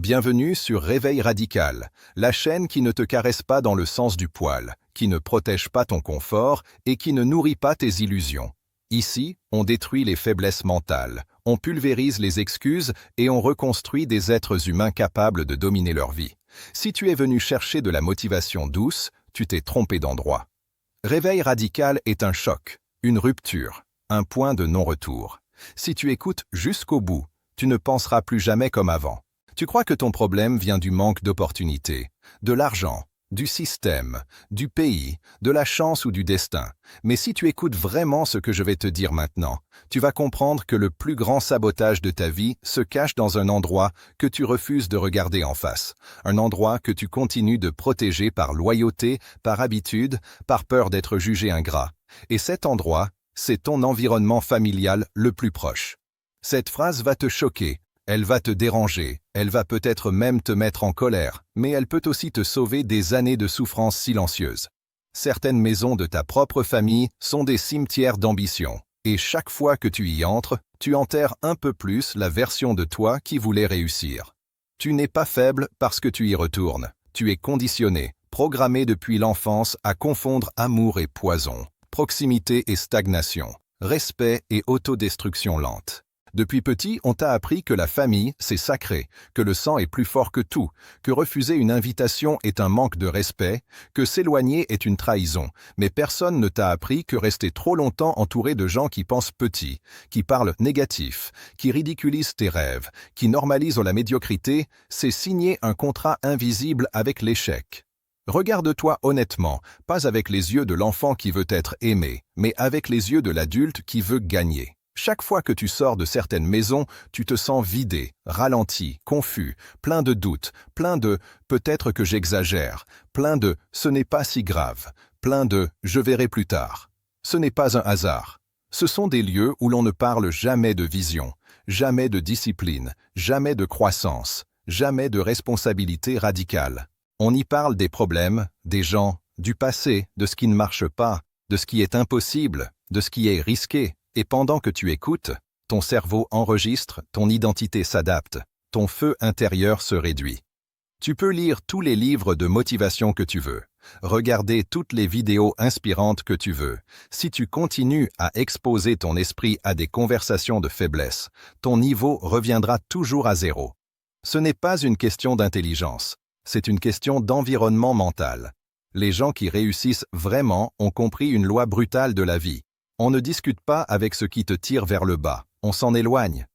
Bienvenue sur Réveil Radical, la chaîne qui ne te caresse pas dans le sens du poil, qui ne protège pas ton confort et qui ne nourrit pas tes illusions. Ici, on détruit les faiblesses mentales, on pulvérise les excuses et on reconstruit des êtres humains capables de dominer leur vie. Si tu es venu chercher de la motivation douce, tu t'es trompé d'endroit. Réveil Radical est un choc, une rupture, un point de non-retour. Si tu écoutes jusqu'au bout, tu ne penseras plus jamais comme avant. Tu crois que ton problème vient du manque d'opportunités, de l'argent, du système, du pays, de la chance ou du destin. Mais si tu écoutes vraiment ce que je vais te dire maintenant, tu vas comprendre que le plus grand sabotage de ta vie se cache dans un endroit que tu refuses de regarder en face, un endroit que tu continues de protéger par loyauté, par habitude, par peur d'être jugé ingrat. Et cet endroit, c'est ton environnement familial le plus proche. Cette phrase va te choquer. Elle va te déranger, elle va peut-être même te mettre en colère, mais elle peut aussi te sauver des années de souffrance silencieuse. Certaines maisons de ta propre famille sont des cimetières d'ambition, et chaque fois que tu y entres, tu enterres un peu plus la version de toi qui voulait réussir. Tu n'es pas faible parce que tu y retournes, tu es conditionné, programmé depuis l'enfance à confondre amour et poison, proximité et stagnation, respect et autodestruction lente. Depuis petit, on t'a appris que la famille, c'est sacré, que le sang est plus fort que tout, que refuser une invitation est un manque de respect, que s'éloigner est une trahison. Mais personne ne t'a appris que rester trop longtemps entouré de gens qui pensent petit, qui parlent négatif, qui ridiculisent tes rêves, qui normalisent la médiocrité, c'est signer un contrat invisible avec l'échec. Regarde-toi honnêtement, pas avec les yeux de l'enfant qui veut être aimé, mais avec les yeux de l'adulte qui veut gagner. Chaque fois que tu sors de certaines maisons, tu te sens vidé, ralenti, confus, plein de doutes, plein de « peut-être que j'exagère », plein de « ce n'est pas si grave », plein de « je verrai plus tard ». Ce n'est pas un hasard. Ce sont des lieux où l'on ne parle jamais de vision, jamais de discipline, jamais de croissance, jamais de responsabilité radicale. On y parle des problèmes, des gens, du passé, de ce qui ne marche pas, de ce qui est impossible, de ce qui est risqué. Et pendant que tu écoutes, ton cerveau enregistre, ton identité s'adapte, ton feu intérieur se réduit. Tu peux lire tous les livres de motivation que tu veux, regarder toutes les vidéos inspirantes que tu veux. Si tu continues à exposer ton esprit à des conversations de faiblesse, ton niveau reviendra toujours à zéro. Ce n'est pas une question d'intelligence, c'est une question d'environnement mental. Les gens qui réussissent vraiment ont compris une loi brutale de la vie. On ne discute pas avec ce qui te tire vers le bas, on s'en éloigne.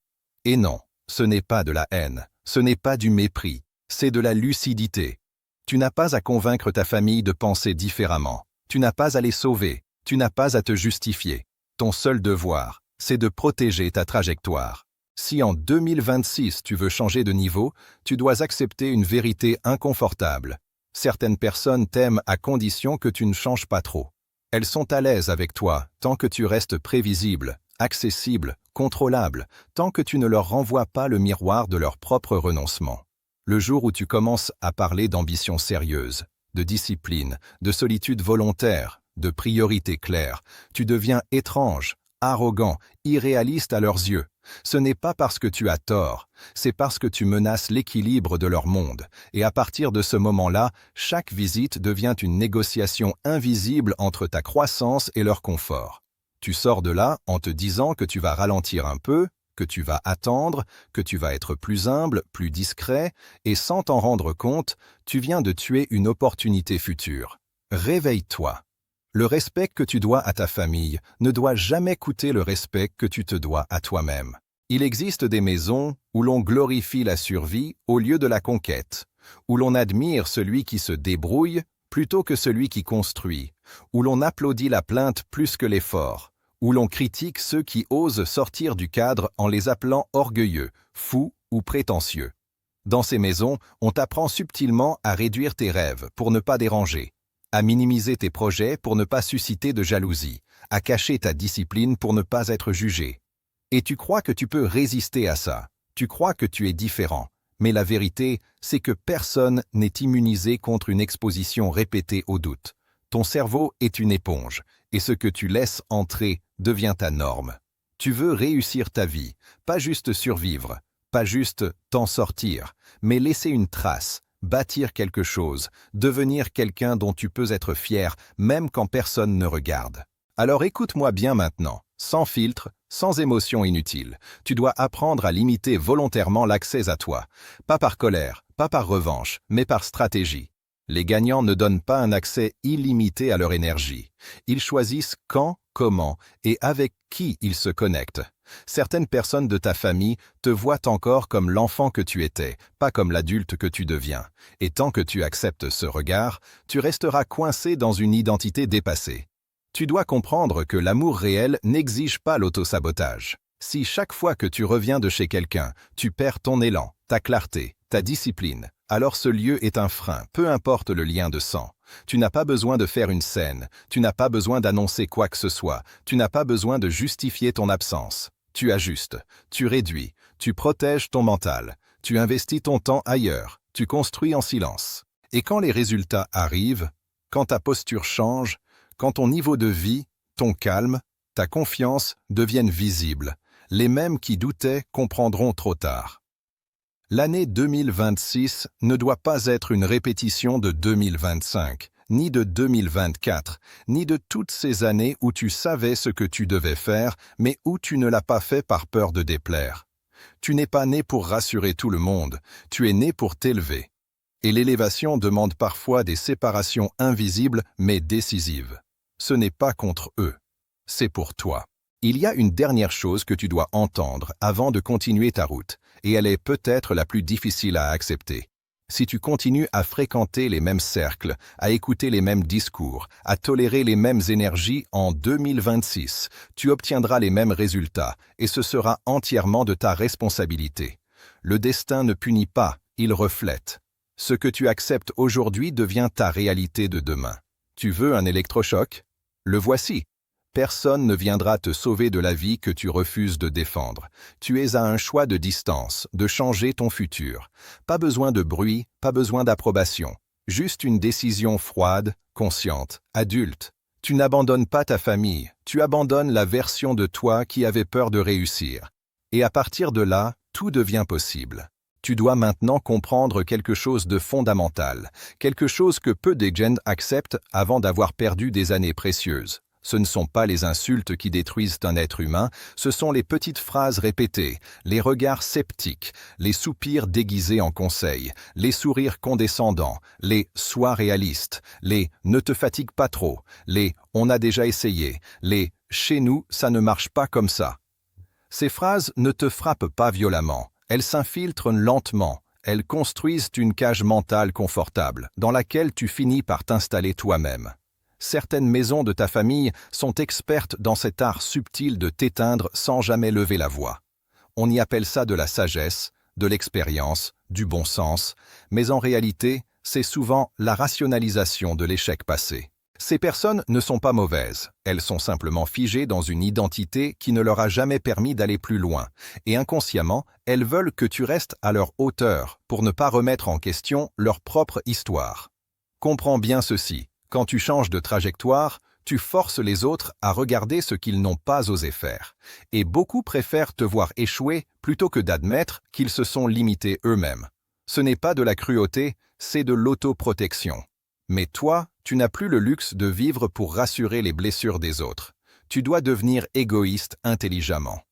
Et non, ce n'est pas de la haine, ce n'est pas du mépris, c'est de la lucidité. Tu n'as pas à convaincre ta famille de penser différemment, tu n'as pas à les sauver, tu n'as pas à te justifier. Ton seul devoir, c'est de protéger ta trajectoire. Si en 2026 tu veux changer de niveau, tu dois accepter une vérité inconfortable. Certaines personnes t'aiment à condition que tu ne changes pas trop. Elles sont à l'aise avec toi tant que tu restes prévisible, accessible, contrôlable, tant que tu ne leur renvoies pas le miroir de leur propre renoncement. Le jour où tu commences à parler d'ambition sérieuse, de discipline, de solitude volontaire, de priorité claire, tu deviens étrange, arrogant, irréaliste à leurs yeux. Ce n'est pas parce que tu as tort, c'est parce que tu menaces l'équilibre de leur monde. Et à partir de ce moment-là, chaque visite devient une négociation invisible entre ta croissance et leur confort. Tu sors de là en te disant que tu vas ralentir un peu, que tu vas attendre, que tu vas être plus humble, plus discret, et sans t'en rendre compte, tu viens de tuer une opportunité future. Réveille-toi. Le respect que tu dois à ta famille ne doit jamais coûter le respect que tu te dois à toi-même. Il existe des maisons où l'on glorifie la survie au lieu de la conquête, où l'on admire celui qui se débrouille plutôt que celui qui construit, où l'on applaudit la plainte plus que l'effort, où l'on critique ceux qui osent sortir du cadre en les appelant orgueilleux, fous ou prétentieux. Dans ces maisons, on t'apprend subtilement à réduire tes rêves pour ne pas déranger, à minimiser tes projets pour ne pas susciter de jalousie, à cacher ta discipline pour ne pas être jugé. Et tu crois que tu peux résister à ça, tu crois que tu es différent, mais la vérité, c'est que personne n'est immunisé contre une exposition répétée au doute. Ton cerveau est une éponge, et ce que tu laisses entrer devient ta norme. Tu veux réussir ta vie, pas juste survivre. Pas juste t'en sortir, mais laisser une trace, bâtir quelque chose, devenir quelqu'un dont tu peux être fier, même quand personne ne regarde. Alors écoute-moi bien maintenant, sans filtre, sans émotion inutile. Tu dois apprendre à limiter volontairement l'accès à toi. Pas par colère, pas par revanche, mais par stratégie. Les gagnants ne donnent pas un accès illimité à leur énergie. Ils choisissent quand, comment et avec qui ils se connectent. Certaines personnes de ta famille te voient encore comme l'enfant que tu étais, pas comme l'adulte que tu deviens. Et tant que tu acceptes ce regard, tu resteras coincé dans une identité dépassée. Tu dois comprendre que l'amour réel n'exige pas l'autosabotage. Si chaque fois que tu reviens de chez quelqu'un, tu perds ton élan, ta clarté, ta discipline, alors ce lieu est un frein, peu importe le lien de sang. Tu n'as pas besoin de faire une scène, tu n'as pas besoin d'annoncer quoi que ce soit, tu n'as pas besoin de justifier ton absence. Tu ajustes, tu réduis, tu protèges ton mental, tu investis ton temps ailleurs, tu construis en silence. Et quand les résultats arrivent, quand ta posture change, quand ton niveau de vie, ton calme, ta confiance deviennent visibles, les mêmes qui doutaient comprendront trop tard. L'année 2026 ne doit pas être une répétition de 2025, ni de 2024, ni de toutes ces années où tu savais ce que tu devais faire, mais où tu ne l'as pas fait par peur de déplaire. Tu n'es pas né pour rassurer tout le monde, tu es né pour t'élever. Et l'élévation demande parfois des séparations invisibles mais décisives. Ce n'est pas contre eux, c'est pour toi. Il y a une dernière chose que tu dois entendre avant de continuer ta route, et elle est peut-être la plus difficile à accepter. Si tu continues à fréquenter les mêmes cercles, à écouter les mêmes discours, à tolérer les mêmes énergies en 2026, tu obtiendras les mêmes résultats, et ce sera entièrement de ta responsabilité. Le destin ne punit pas, il reflète. Ce que tu acceptes aujourd'hui devient ta réalité de demain. Tu veux un électrochoc? Le voici. Personne ne viendra te sauver de la vie que tu refuses de défendre. Tu es à un choix de distance, de changer ton futur. Pas besoin de bruit, pas besoin d'approbation. Juste une décision froide, consciente, adulte. Tu n'abandonnes pas ta famille, tu abandonnes la version de toi qui avait peur de réussir. Et à partir de là, tout devient possible. Tu dois maintenant comprendre quelque chose de fondamental, quelque chose que peu de gens acceptent avant d'avoir perdu des années précieuses. Ce ne sont pas les insultes qui détruisent un être humain, ce sont les petites phrases répétées, les regards sceptiques, les soupirs déguisés en conseils, les sourires condescendants, les « sois réaliste », les « ne te fatigue pas trop », les « on a déjà essayé », les « chez nous, ça ne marche pas comme ça ». Ces phrases ne te frappent pas violemment, elles s'infiltrent lentement, elles construisent une cage mentale confortable, dans laquelle tu finis par t'installer toi-même. Certaines maisons de ta famille sont expertes dans cet art subtil de t'éteindre sans jamais lever la voix. On y appelle ça de la sagesse, de l'expérience, du bon sens, mais en réalité, c'est souvent la rationalisation de l'échec passé. Ces personnes ne sont pas mauvaises, elles sont simplement figées dans une identité qui ne leur a jamais permis d'aller plus loin, et inconsciemment, elles veulent que tu restes à leur hauteur pour ne pas remettre en question leur propre histoire. Comprends bien ceci. Quand tu changes de trajectoire, tu forces les autres à regarder ce qu'ils n'ont pas osé faire. Et beaucoup préfèrent te voir échouer plutôt que d'admettre qu'ils se sont limités eux-mêmes. Ce n'est pas de la cruauté, c'est de l'autoprotection. Mais toi, tu n'as plus le luxe de vivre pour rassurer les blessures des autres. Tu dois devenir égoïste intelligemment.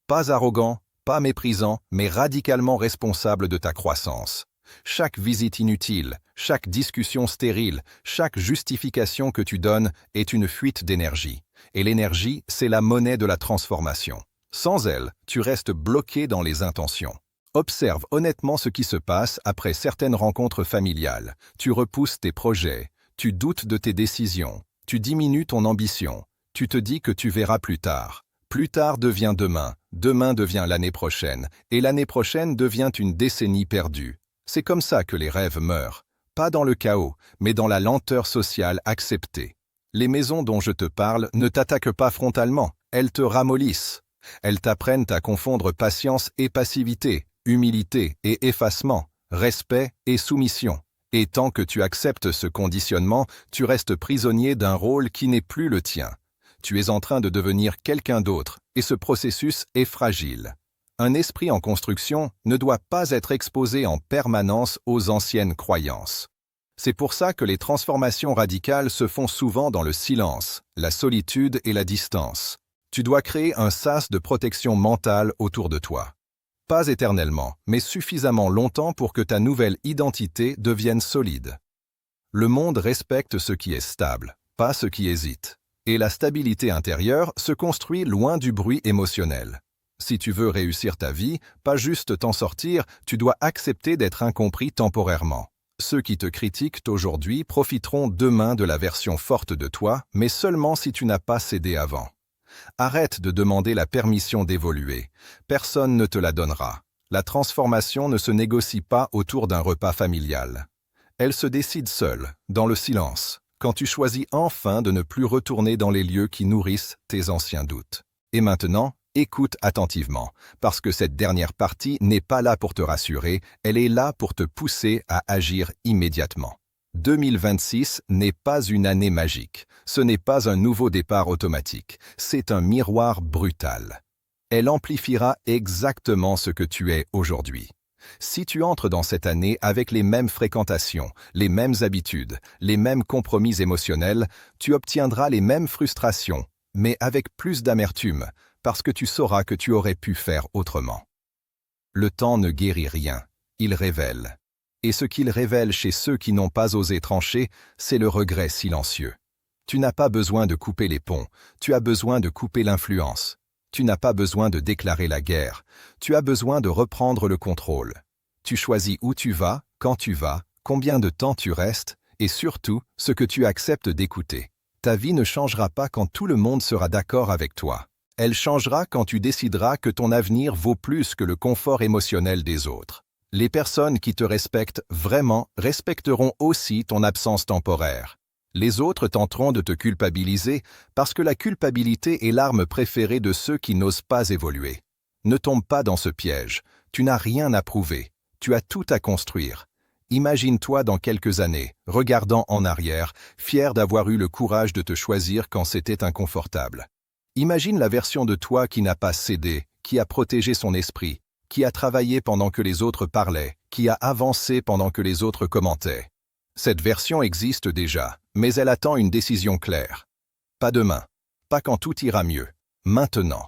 Pas arrogant, pas méprisant, mais radicalement responsable de ta croissance. Chaque visite inutile, chaque discussion stérile, chaque justification que tu donnes est une fuite d'énergie. Et l'énergie, c'est la monnaie de la transformation. Sans elle, tu restes bloqué dans les intentions. Observe honnêtement ce qui se passe après certaines rencontres familiales. Tu repousses tes projets, tu doutes de tes décisions, tu diminues ton ambition, tu te dis que tu verras plus tard. Plus tard devient demain, demain devient l'année prochaine, et l'année prochaine devient une décennie perdue. C'est comme ça que les rêves meurent, pas dans le chaos, mais dans la lenteur sociale acceptée. Les maisons dont je te parle ne t'attaquent pas frontalement, elles te ramollissent. Elles t'apprennent à confondre patience et passivité, humilité et effacement, respect et soumission. Et tant que tu acceptes ce conditionnement, tu restes prisonnier d'un rôle qui n'est plus le tien. Tu es en train de devenir quelqu'un d'autre, et ce processus est fragile. Un esprit en construction ne doit pas être exposé en permanence aux anciennes croyances. C'est pour ça que les transformations radicales se font souvent dans le silence, la solitude et la distance. Tu dois créer un sas de protection mentale autour de toi. Pas éternellement, mais suffisamment longtemps pour que ta nouvelle identité devienne solide. Le monde respecte ce qui est stable, pas ce qui hésite. Et la stabilité intérieure se construit loin du bruit émotionnel. Si tu veux réussir ta vie, pas juste t'en sortir, tu dois accepter d'être incompris temporairement. Ceux qui te critiquent aujourd'hui profiteront demain de la version forte de toi, mais seulement si tu n'as pas cédé avant. Arrête de demander la permission d'évoluer. Personne ne te la donnera. La transformation ne se négocie pas autour d'un repas familial. Elle se décide seule, dans le silence, quand tu choisis enfin de ne plus retourner dans les lieux qui nourrissent tes anciens doutes. Et maintenant, écoute attentivement, parce que cette dernière partie n'est pas là pour te rassurer, elle est là pour te pousser à agir immédiatement. 2026 n'est pas une année magique, ce n'est pas un nouveau départ automatique, c'est un miroir brutal. Elle amplifiera exactement ce que tu es aujourd'hui. Si tu entres dans cette année avec les mêmes fréquentations, les mêmes habitudes, les mêmes compromis émotionnels, tu obtiendras les mêmes frustrations, mais avec plus d'amertume, parce que tu sauras que tu aurais pu faire autrement. Le temps ne guérit rien, il révèle. Et ce qu'il révèle chez ceux qui n'ont pas osé trancher, c'est le regret silencieux. Tu n'as pas besoin de couper les ponts, tu as besoin de couper l'influence. Tu n'as pas besoin de déclarer la guerre, tu as besoin de reprendre le contrôle. Tu choisis où tu vas, quand tu vas, combien de temps tu restes, et surtout, ce que tu acceptes d'écouter. Ta vie ne changera pas quand tout le monde sera d'accord avec toi. Elle changera quand tu décideras que ton avenir vaut plus que le confort émotionnel des autres. Les personnes qui te respectent vraiment respecteront aussi ton absence temporaire. Les autres tenteront de te culpabiliser parce que la culpabilité est l'arme préférée de ceux qui n'osent pas évoluer. Ne tombe pas dans ce piège. Tu n'as rien à prouver. Tu as tout à construire. Imagine-toi dans quelques années, regardant en arrière, fier d'avoir eu le courage de te choisir quand c'était inconfortable. Imagine la version de toi qui n'a pas cédé, qui a protégé son esprit, qui a travaillé pendant que les autres parlaient, qui a avancé pendant que les autres commentaient. Cette version existe déjà, mais elle attend une décision claire. Pas demain, pas quand tout ira mieux, maintenant.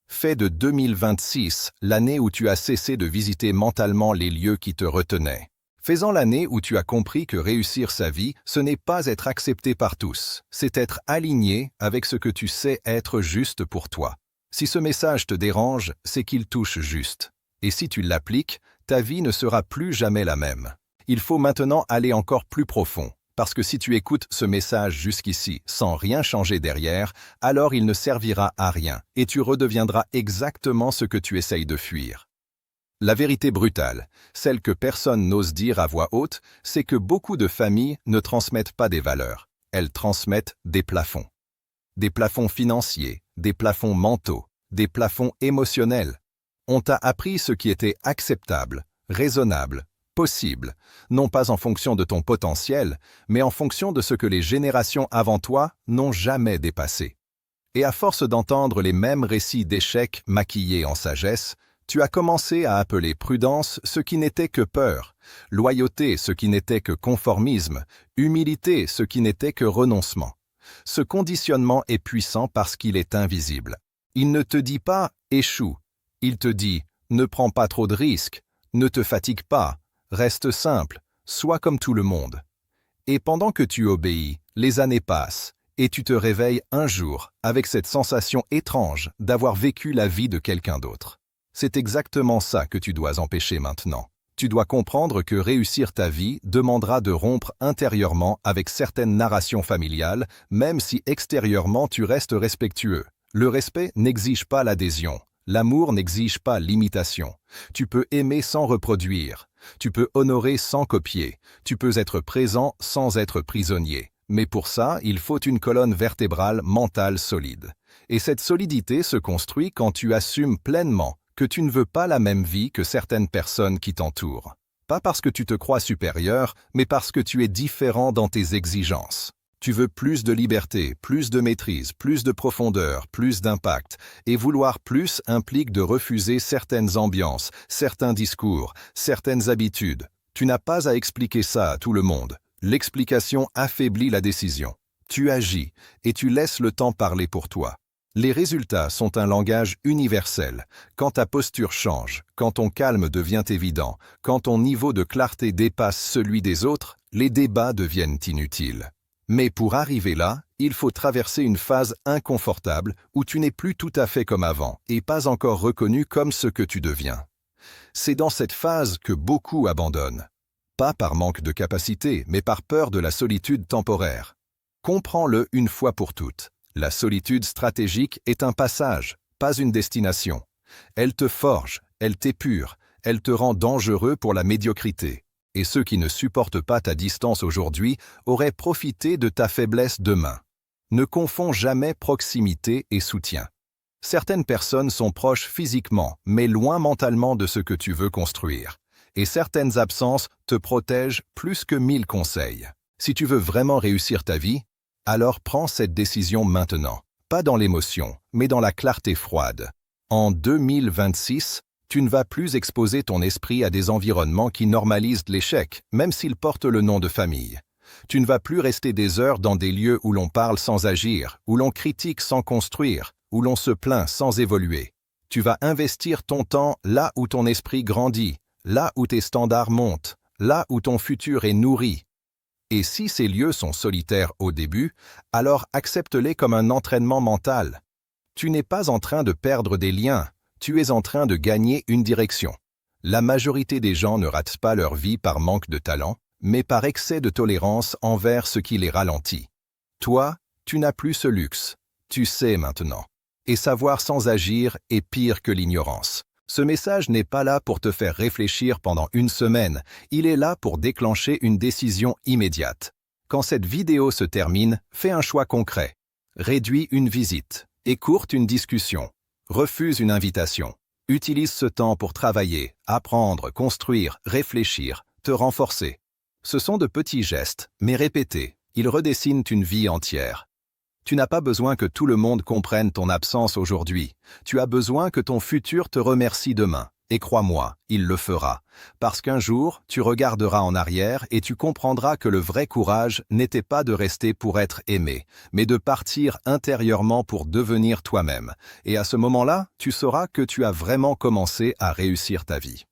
Fais de 2026 l'année où tu as cessé de visiter mentalement les lieux qui te retenaient. Fais-en l'année où tu as compris que réussir sa vie, ce n'est pas être accepté par tous, c'est être aligné avec ce que tu sais être juste pour toi. Si ce message te dérange, c'est qu'il touche juste. Et si tu l'appliques, ta vie ne sera plus jamais la même. Il faut maintenant aller encore plus profond, parce que si tu écoutes ce message jusqu'ici sans rien changer derrière, alors il ne servira à rien et tu redeviendras exactement ce que tu essayes de fuir. La vérité brutale, celle que personne n'ose dire à voix haute, c'est que beaucoup de familles ne transmettent pas des valeurs, elles transmettent des plafonds. Des plafonds financiers, des plafonds mentaux, des plafonds émotionnels. On t'a appris ce qui était acceptable, raisonnable, possible, non pas en fonction de ton potentiel, mais en fonction de ce que les générations avant toi n'ont jamais dépassé. Et à force d'entendre les mêmes récits d'échecs maquillés en sagesse, tu as commencé à appeler prudence ce qui n'était que peur, loyauté ce qui n'était que conformisme, humilité ce qui n'était que renoncement. Ce conditionnement est puissant parce qu'il est invisible. Il ne te dit pas « échoue », il te dit « ne prends pas trop de risques, ne te fatigue pas, reste simple, sois comme tout le monde ». Et pendant que tu obéis, les années passent, et tu te réveilles un jour avec cette sensation étrange d'avoir vécu la vie de quelqu'un d'autre. C'est exactement ça que tu dois empêcher maintenant. Tu dois comprendre que réussir ta vie demandera de rompre intérieurement avec certaines narrations familiales, même si extérieurement tu restes respectueux. Le respect n'exige pas l'adhésion. L'amour n'exige pas l'imitation. Tu peux aimer sans reproduire. Tu peux honorer sans copier. Tu peux être présent sans être prisonnier. Mais pour ça, il faut une colonne vertébrale mentale solide. Et cette solidité se construit quand tu assumes pleinement que tu ne veux pas la même vie que certaines personnes qui t'entourent. Pas parce que tu te crois supérieur, mais parce que tu es différent dans tes exigences. Tu veux plus de liberté, plus de maîtrise, plus de profondeur, plus d'impact. Et vouloir plus implique de refuser certaines ambiances, certains discours, certaines habitudes. Tu n'as pas à expliquer ça à tout le monde. L'explication affaiblit la décision. Tu agis et tu laisses le temps parler pour toi. Les résultats sont un langage universel. Quand ta posture change, quand ton calme devient évident, quand ton niveau de clarté dépasse celui des autres, les débats deviennent inutiles. Mais pour arriver là, il faut traverser une phase inconfortable où tu n'es plus tout à fait comme avant et pas encore reconnu comme ce que tu deviens. C'est dans cette phase que beaucoup abandonnent. Pas par manque de capacité, mais par peur de la solitude temporaire. Comprends-le une fois pour toutes. La solitude stratégique est un passage, pas une destination. Elle te forge, elle t'épure, elle te rend dangereux pour la médiocrité. Et ceux qui ne supportent pas ta distance aujourd'hui auraient profité de ta faiblesse demain. Ne confonds jamais proximité et soutien. Certaines personnes sont proches physiquement, mais loin mentalement de ce que tu veux construire. Et certaines absences te protègent plus que 1000 conseils. Si tu veux vraiment réussir ta vie, alors prends cette décision maintenant, pas dans l'émotion, mais dans la clarté froide. En 2026, tu ne vas plus exposer ton esprit à des environnements qui normalisent l'échec, même s'ils portent le nom de famille. Tu ne vas plus rester des heures dans des lieux où l'on parle sans agir, où l'on critique sans construire, où l'on se plaint sans évoluer. Tu vas investir ton temps là où ton esprit grandit, là où tes standards montent, là où ton futur est nourri. Et si ces lieux sont solitaires au début, alors accepte-les comme un entraînement mental. Tu n'es pas en train de perdre des liens, tu es en train de gagner une direction. La majorité des gens ne ratent pas leur vie par manque de talent, mais par excès de tolérance envers ce qui les ralentit. Toi, tu n'as plus ce luxe. Tu sais maintenant. Et savoir sans agir est pire que l'ignorance. Ce message n'est pas là pour te faire réfléchir pendant une semaine, il est là pour déclencher une décision immédiate. Quand cette vidéo se termine, fais un choix concret. Réduis une visite, écourte une discussion, refuse une invitation. Utilise ce temps pour travailler, apprendre, construire, réfléchir, te renforcer. Ce sont de petits gestes, mais répétés, ils redessinent une vie entière. Tu n'as pas besoin que tout le monde comprenne ton absence aujourd'hui. Tu as besoin que ton futur te remercie demain. Et crois-moi, il le fera. Parce qu'un jour, tu regarderas en arrière et tu comprendras que le vrai courage n'était pas de rester pour être aimé, mais de partir intérieurement pour devenir toi-même. Et à ce moment-là, tu sauras que tu as vraiment commencé à réussir ta vie.